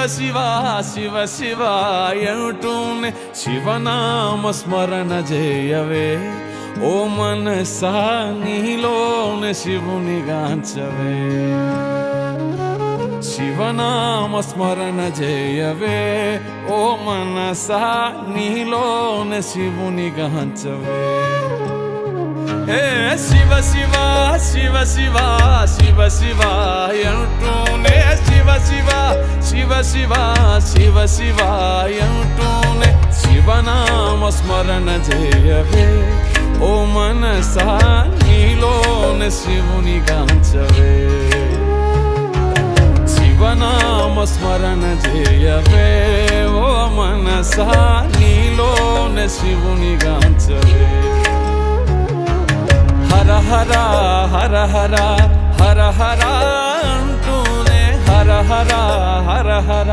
శివ శివ శివ అంటూనే శివనామ స్మరణ చేయవే ఓ మనసా నీలోనే శివుని గాంచవే శివనామ స్మరణ చేయవే ఓ మనసా నీలోనే శివుని గాంచవే హే శివ శివ శివ శివ శివ శివ అంటూనే శివ శివ శివ శివ శివ శివ అంటూనే శివనామ స్మరణ చేయవే ఓ మనసా నీలోనే శివుని గాంచవే శివనామ స్మరణ చేయవే ఓ మనసా నీలోనే శివుని గాంచవే హర హర హర హర హర హర అంటూనే హర హర హర హర